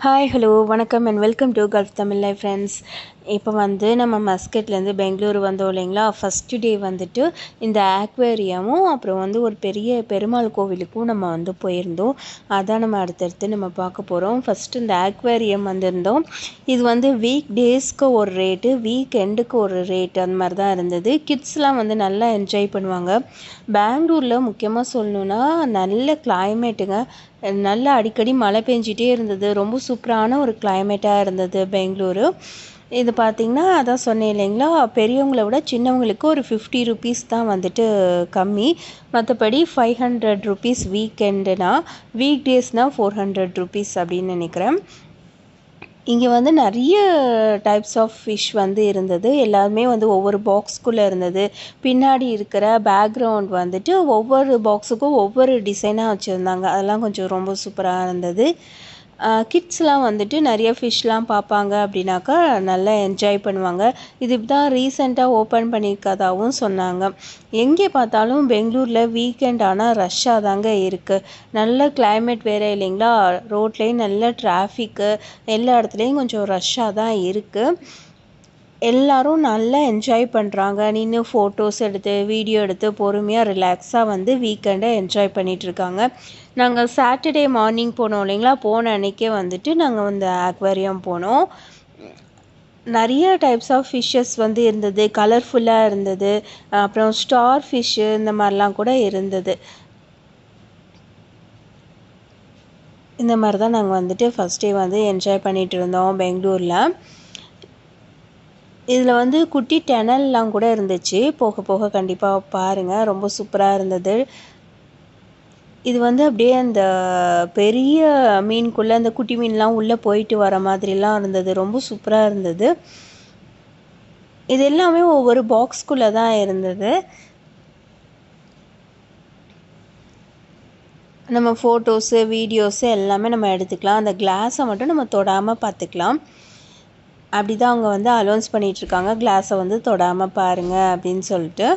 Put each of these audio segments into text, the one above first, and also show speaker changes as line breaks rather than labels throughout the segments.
Hi hello வணக்கம் and welcome to gulf Tamil life friends. இப்போ நம்ம மஸ்கட்லேருந்து பெங்களூர் வந்தோம் இல்லைங்களா. ஃபஸ்ட்டு டே வந்துட்டு இந்த ஆக்வேரியமும் அப்புறம் ஒரு பெரிய பெருமாள் கோவிலுக்கும் நம்ம போயிருந்தோம். அதான் நம்ம அடுத்தடுத்து பார்க்க போகிறோம். ஃபஸ்ட்டு இந்த ஆக்வேரியம் வந்திருந்தோம். இது வீக் டேஸ்க்கு ஒரு ரேட்டு, வீக் எண்டுக்கு ஒரு ரேட்டு, அந்த மாதிரி தான் இருந்தது. கிட்ஸ்லாம் நல்லா என்ஜாய் பண்ணுவாங்க. பெங்களூரில் முக்கியமாக சொல்லணுன்னா நல்ல கிளைமேட்டுங்க. நல்லா அடிக்கடி மழை பெஞ்சிட்டே இருந்தது. ரொம்ப சூப்பரான ஒரு கிளைமேட்டாக இருந்தது பெங்களூரு. இது பார்த்திங்கன்னா அதான் சொன்னேன் இல்லைங்களா, பெரியவங்களை விட சின்னவங்களுக்கு ஒரு 50 ருபீஸ் தான் கம்மி. மற்றபடி 500 ருபீஸ் வீக்கெண்டுனா, வீக் டேஸ்னால் 400 ருபீஸ் அப்படின்னு நினைக்கிறேன். இங்கே நிறைய டைப்ஸ் ஆஃப் ஃபிஷ் இருந்தது. எல்லாருமே ஒவ்வொரு பாக்ஸ்குள்ளே இருந்தது. பின்னாடி இருக்கிற பேக்ரவுண்ட் ஒவ்வொரு பாக்ஸுக்கும் ஒவ்வொரு டிசைனாக வச்சுருந்தாங்க. அதெல்லாம் கொஞ்சம் ரொம்ப சூப்பராக இருந்தது. கிட்ஸ்லாம் நிறைய ஃபிஷ்லாம் பார்ப்பாங்க அப்படின்னாக்கா நல்லா என்ஜாய் பண்ணுவாங்க. இது தான் ரீசெண்டாக ஓப்பன் பண்ணியிருக்கதாகவும் சொன்னாங்க. எங்கே பார்த்தாலும் பெங்களூரில் வீக்கெண்ட் ஆனால் ரஷ்ஷாக தாங்க இருக்குது. நல்ல கிளைமேட் வேறு இல்லைங்களா. ரோட்லேயும் நல்ல டிராஃபிக்கு, எல்லா இடத்துலையும் கொஞ்சம் ரஷ்ஷாக தான் இருக்குது. எல்லோரும் நல்லா என்ஜாய் பண்ணுறாங்க. நின்று ஃபோட்டோஸ் எடுத்து வீடியோ எடுத்து பொறுமையாக ரிலாக்ஸாக வீக்கெண்டை என்ஜாய் பண்ணிகிட்ருக்காங்க. நாங்கள் சாட்டர்டே மார்னிங் போனோம் இல்லைங்களா. போன அன்றைக்கே நாங்கள் ஆக்வேரியம் போனோம். நிறைய டைப்ஸ் ஆஃப் ஃபிஷ்ஷஸ் இருந்தது. கலர்ஃபுல்லாக இருந்தது. அப்புறம் ஸ்டார் ஃபிஷ்ஷு இந்த மாதிரிலாம் கூட இருந்தது. இந்த மாதிரி தான் நாங்கள் ஃபஸ்ட் டே என்ஜாய் பண்ணிகிட்டு இருந்தோம் பெங்களூரில். இதில் குட்டி டெனல்லாம் கூட இருந்துச்சு. போக போக கண்டிப்பாக பாருங்கள், ரொம்ப சூப்பராக இருந்தது. இது அப்படியே அந்த பெரிய மீனுக்குள்ளே அந்த குட்டி மீன்லாம் உள்ளே போயிட்டு வர மாதிரிலாம் இருந்தது. ரொம்ப சூப்பராக இருந்தது. இது எல்லாமே ஒவ்வொரு பாக்ஸ்குள்ளே தான் இருந்தது. நம்ம ஃபோட்டோஸு வீடியோஸு எல்லாமே நம்ம எடுத்துக்கலாம். அந்த கிளாஸை மட்டும் நம்ம தொடாமல் பார்த்துக்கலாம். அப்படி தான் அவங்க அலௌன்ஸ் பண்ணிகிட்ருக்காங்க, கிளாஸை தொடாமல் பாருங்கள் அப்படின்னு சொல்லிட்டு.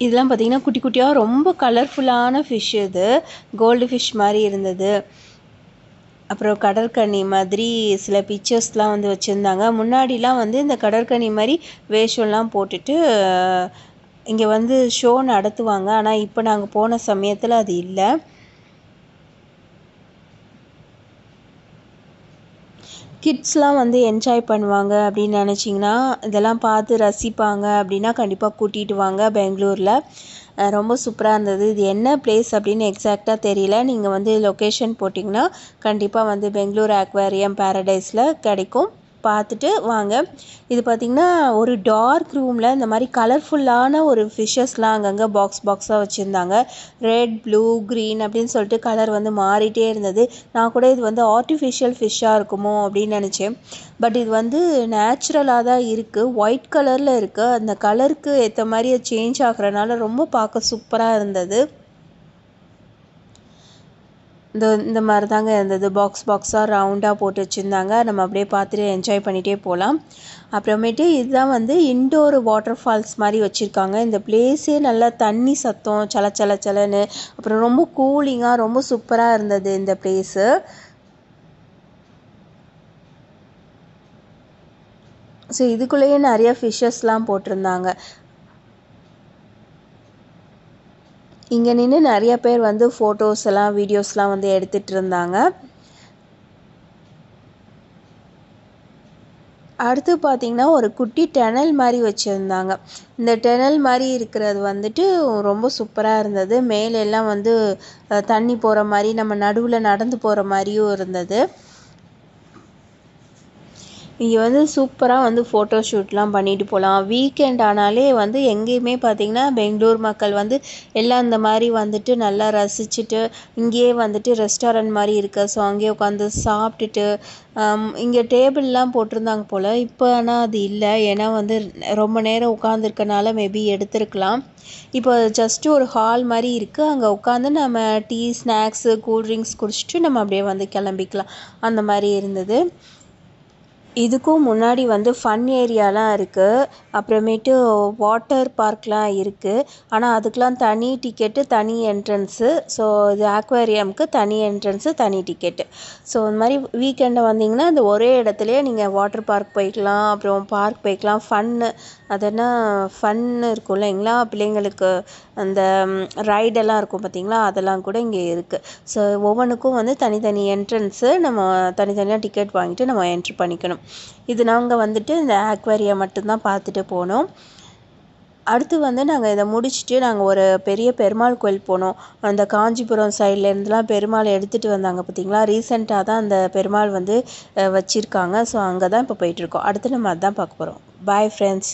இதெல்லாம் பார்த்திங்கன்னா குட்டி குட்டியாக ரொம்ப கலர்ஃபுல்லான ஃபிஷ். இது கோல்டு ஃபிஷ் மாதிரி இருந்தது. அப்புறம் கடற்கன்னி மாதிரி சில பிக்சர்ஸ்லாம் வச்சுருந்தாங்க. முன்னாடிலாம் இந்த கடற்கன்னி மாதிரி வேஷம்லாம் போட்டுட்டு இங்கே ஷோ நடத்துவாங்க. ஆனால் இப்போ நாங்கள் போன சமயத்தில் அது இல்லை. கிட்ஸ்லாம் என்ஜாய் பண்ணுவாங்க அப்படின்னு நினச்சிங்கன்னா, இதெல்லாம் பார்த்து ரசிப்பாங்க அப்படின்னா கண்டிப்பாக கூட்டிகிட்டு வாங்க பெங்களூரில். ரொம்ப சூப்பராக இருந்தது. இது என்ன பிளேஸ் அப்படின்னு எக்ஸாக்டாக தெரியல. நீங்கள் லொக்கேஷன் போட்டிங்கன்னா கண்டிப்பாக பெங்களூர் ஆக்வேரியம் பேரடைஸில் கிடைக்கும். பார்த்துட்டு வாங்க. இது பார்த்திங்கன்னா ஒரு டார்க் ரூமில் இந்த மாதிரி கலர்ஃபுல்லான ஒரு ஃபிஷ்ஷஸ்லாம் அங்கங்கே பாக்ஸாக வச்சுருந்தாங்க. ரெட், ப்ளூ, க்ரீன் அப்படின்னு சொல்லிட்டு கலர் மாறிட்டே இருந்தது. நான் கூட இது ஆர்டிஃபிஷியல் ஃபிஷ்ஷாக இருக்குமோ அப்படின்னு நினச்சேன். பட் இது நேச்சுரலாக தான் இருக்குது. ஒயிட் கலரில் இருக்குது. அந்த கலருக்கு ஏற்ற மாதிரி அது சேஞ்ச் ஆகிறனால ரொம்ப பார்க்க சூப்பராக இருந்தது. இந்த மாதிரி தாங்க இருந்தது. பாக்ஸாக ரவுண்டாக போட்டு வச்சுருந்தாங்க. நம்ம அப்படியே பார்த்துட்டு என்ஜாய் பண்ணிகிட்டே போகலாம். அப்புறமேட்டு இதுதான் இன்டோர் வாட்டர் ஃபால்ஸ் மாதிரி வச்சுருக்காங்க. இந்த பிளேஸே நல்லா தண்ணி சத்தம் சலன்னு, அப்புறம் ரொம்ப கூலிங்காக ரொம்ப சூப்பராக இருந்தது இந்த பிளேஸு. ஸோ இதுக்குள்ளேயே நிறைய ஃபிஷ்ஷஸ்லாம் போட்டிருந்தாங்க. இங்கே நின்று நிறைய பேர் ஃபோட்டோஸ் எல்லாம் வீடியோஸ்லாம் எடுத்துகிட்டு இருந்தாங்க. அடுத்து பார்த்திங்கன்னா ஒரு குட்டி டெனல் மாதிரி வச்சுருந்தாங்க. இந்த டெனல் மாதிரி இருக்கிறது ரொம்ப சூப்பராக இருந்தது. மேலெல்லாம் தண்ணி போகிற மாதிரி, நம்ம நடுவில் நடந்து போகிற மாதிரியும் இருந்தது. இங்கே சூப்பராக ஃபோட்டோ ஷூட்லாம் பண்ணிட்டு போகலாம். வீக்கெண்ட் ஆனாலே எங்கேயுமே பார்த்திங்கன்னா பெங்களூர் மக்கள் எல்லாம் இந்த மாதிரி நல்லா ரசிச்சுட்டு, இங்கேயே ரெஸ்டாரண்ட் மாதிரி இருக்குது. ஸோ அங்கேயே உட்காந்து சாப்பிட்டுட்டு, இங்கே டேபிள்லாம் போட்டிருந்தாங்க போல். இப்போ ஆனால் அது இல்லை. ஏன்னா ரொம்ப நேரம் உட்காந்துருக்கனால மேபி எடுத்துருக்கலாம். இப்போ ஜஸ்ட்டு ஒரு ஹால் மாதிரி இருக்குது. அங்கே உட்காந்து நம்ம டீ, ஸ்நாக்ஸு, கூல்ட்ரிங்க்ஸ் குடிச்சிட்டு நம்ம அப்படியே கிளம்பிக்கலாம். அந்த மாதிரி இருந்தது. இதுக்கும் முன்னாடி வந்து ஃபன் ஏரியாலாம் இருக்குது, அப்புறமேட்டு வாட்டர் பார்க்லாம் இருக்குது. ஆனால் அதுக்கெலாம் தனி டிக்கெட்டு, தனி என்ட்ரன்ஸு. ஸோ இது அக்வேரியமுக்கு தனி என்ட்ரன்ஸு, தனி டிக்கெட்டு. ஸோ இந்த மாதிரி வீக்கெண்டில் வந்தீங்கன்னா இந்த ஒரே இடத்துலையே நீங்கள் வாட்டர் பார்க் போய்க்கலாம், அப்புறம் பார்க் போய்க்கலாம். அதென்னா ஃபன்னு இருக்கும் இல்லைங்களா, பிள்ளைங்களுக்கு அந்த ரைடெல்லாம் இருக்கும் பார்த்தீங்களா, அதெல்லாம் கூட இங்கே இருக்குது. ஸோ ஒவ்வொன்றுக்கும் வந்து தனித்தனி என்ட்ரன்ஸு, நம்ம தனித்தனியாக டிக்கெட் வாங்கிட்டு நம்ம என்ட்ரு பண்ணிக்கணும். இது நாங்கள் வந்துட்டு இந்த அக்வேரியம் மட்டும்தான் பார்த்துட்டு போனோம். அடுத்து வந்து நாங்கள் இதை முடிச்சுட்டு நாங்கள் ஒரு பெரிய பெருமாள் கோயில் போனோம். அந்த காஞ்சிபுரம் சைட்லேருந்துலாம் பெருமாள் எடுத்துகிட்டு வந்தாங்க பார்த்தீங்களா, ரீசெண்டாக தான் அந்த பெருமாள் வந்து வச்சுருக்காங்க. ஸோ அங்கே தான் இப்போ போயிட்டுருக்கோம். அடுத்து நம்ம அதான் பார்க்க போகிறோம். Bye friends.